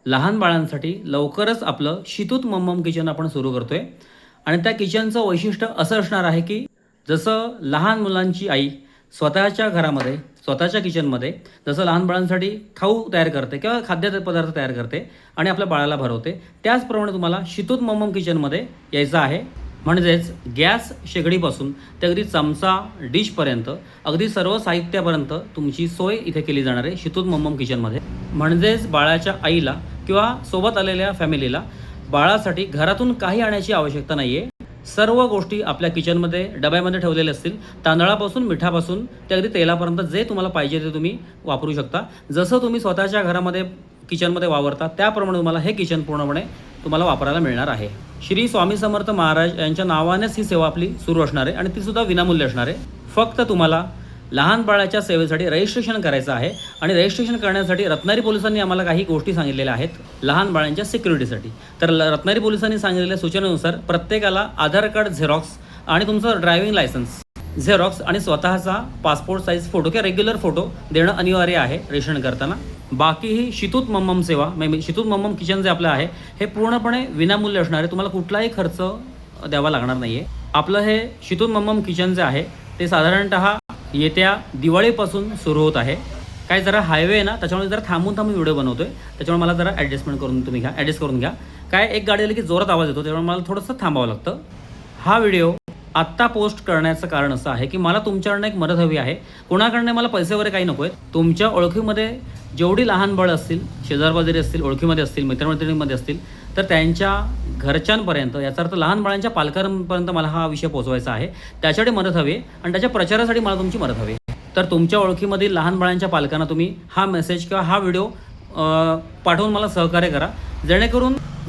लहान बाळांसाठी लवकरच आपलं शितूत मम्मम किचन आपण सुरू करतोय आणि त्या किचनचं वैशिष्ट्य असं असणार आहे की जसं लहान मुलांची आई स्वतःच्या घरामध्ये स्वतःच्या किचनमध्ये जसं लहान बाळांसाठी खाऊ तयार करते किंवा खाद्यपदार्थ तयार करते आणि आपल्या बाळाला भरवते, त्याचप्रमाणे तुम्हाला शितूत मम्मम किचनमध्ये यायचं आहे. म्हणजेच गॅस शेगडीपासून ते अगदी चमचा डिशपर्यंत अगदी सर्व साहित्यापर्यंत तुमची सोय इथे केली जाणार आहे शितूत मम्मम किचनमध्ये. म्हणजेच बाळाच्या आईला किंवा सोबत आलेल्या फॅमिलीला बाळासाठी घरातून काही आणायची आवश्यकता नाही आहे. सर्व गोष्टी आपल्या किचनमध्ये डब्यामध्ये ठेवलेल्या असतील. तांदळापासून मिठापासून ते अगदी तेलापर्यंत जे तुम्हाला पाहिजे ते तुम्ही वापरू शकता. जसं तुम्ही स्वतःच्या घरामध्ये किचनमध्ये वावरता त्याप्रमाणे तुम्हाला हे किचन पूर्णपणे तुम्हाला वापरायला मिळणार आहे. श्री स्वामी समर्थ महाराज यांच्या नावानेच ही सेवा आपली सुरू असणार आहे आणि तीसुद्धा विनामूल्य असणार आहे. फक्त तुम्हाला लहान बाळाच्या सेवेसाठी रजिस्ट्रेशन करायचं आहे आणि रजिस्ट्रेशन करण्यासाठी रत्नागिरी पोलिसांनी आम्हाला काही गोष्टी सांगितलेल्या आहेत लहान बाळांच्या सिक्युरिटीसाठी. तर रत्नागिरी पोलिसांनी सांगितलेल्या सूचनेनुसार प्रत्येकाला आधार कार्ड झेरॉक्स आणि तुमचं ड्रायव्हिंग लायसन्स झेरॉक्स आणि स्वतःचा पासपोर्ट साईज फोटो किंवा रेग्युलर फोटो देणं अनिवार्य आहे रजिस्ट्रेशन करताना. बाकी ही शितूत मम्मम सेवा म्हणजे शितूत मम्मम किचन जे आपलं आहे हे पूर्णपणे विनामूल्य असणार आहे. तुम्हाला कुठलाही खर्च द्यावा लागणार नाही आहे. आपलं हे शितूत मम्मम किचन जे आहे ते साधारणतः येत्या दिवाळीपासून सुरू होत आहे. काय जरा हायवे आहे ना, त्याच्यामुळे जरा थांबून व्हिडिओ बनवतोय, त्याच्यामुळे मला जरा ॲडजस्ट करून घ्या. काय एक गाडी आली की जोरात आवाज येतो, त्याच्यामुळे मला थोडंसं थांबावं लागतं. हा व्हिडिओ आत्ता पोस्ट करण्याचं कारण असं आहे की मला तुमच्याकडनं एक मदत हवी आहे. कोणाकडनं मला पैसे वगैरे काही नको आहेत. तुमच्या ओळखीमध्ये जेवढी लहान बाळं असतील, शेजारबाजारी असतील, ओळखीमध्ये असतील, मित्रमैत्रिणींमध्ये असतील, तर त्यांच्या घरच्यांपर्यंत, याचा अर्थ लहान बाळांच्या पालकांपर्यंत मला हा विषय पोहोचवायचा आहे. त्याच्यासाठी मदत हवी आहे आणि त्याच्या प्रचारासाठी मला तुमची मदत हवी आहे. तर तुमच्या ओळखीमधील लहान बाळांच्या पालकांना तुम्ही हा मेसेज किंवा हा व्हिडिओ पाठवून मला सहकार्य करा,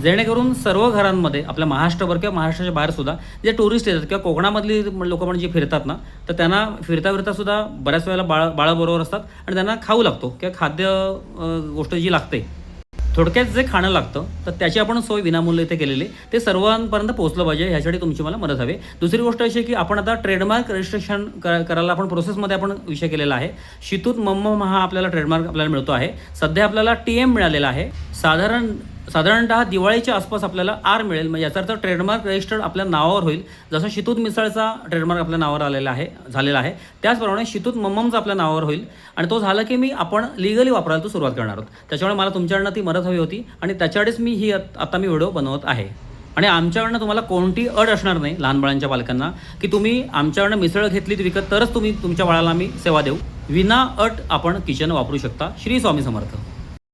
जेणेकरून सर्व घरांमध्ये आपल्या महाराष्ट्रभर किंवा महाराष्ट्राच्या बाहेरसुद्धा जे टुरिस्ट येतात किंवा कोकणामधली लोकं पण जे फिरतात ना, तर त्यांना फिरतासुद्धा बऱ्याच वेळेला बाळाबरोबर असतात आणि त्यांना खाऊ लागतो किंवा खाद्य गोष्ट जी लागते, थोडक्यात जे खाणं लागतं, तर त्याची आपण सोय विनामूल्य इथे केलेली, ते सर्वांपर्यंत पोहोचलं पाहिजे. ह्यासाठी तुमची मला मदत हवी. दुसरी गोष्ट अशी की आपण आता ट्रेडमार्क रजिस्ट्रेशन करायला आपण प्रोसेसमध्ये आपण विषय केलेला आहे. शितूत मम्मम हा आपल्याला ट्रेडमार्क आपल्याला मिळतो आहे. सध्या आपल्याला TM मिळालेला आहे. साधारणतः दिवाळीच्या आसपास आपल्याला R मिळेल. म्हणजे याचा अर्थ ट्रेडमार्क रजिस्टर्ड आपल्या नावावर होईल. जसं शितूत मिसळचा ट्रेडमार्क आपल्या नावावर झालेला आहे, त्याचप्रमाणे शितूत मम्ममचा आपल्या नावावर होईल आणि तो झाला की आपण लिगली वापरायला सुरुवात करणार आहोत. त्याच्यामुळे मला तुमच्याकडनं ती मदत हवी होती आणि त्याच्याकडेच मी आता व्हिडिओ बनवत आहे. आणि आमच्याकडनं तुम्हाला कोणती अट असणार नाही लहान बाळांच्या पालकांना की तुम्ही आमच्याकडनं मिसळ घेतलीत विकत तरच तुम्ही तुमच्या बाळाला आम्ही सेवा देऊ. विना अट आपण किचन वापरू शकता. श्री स्वामी समर्थ.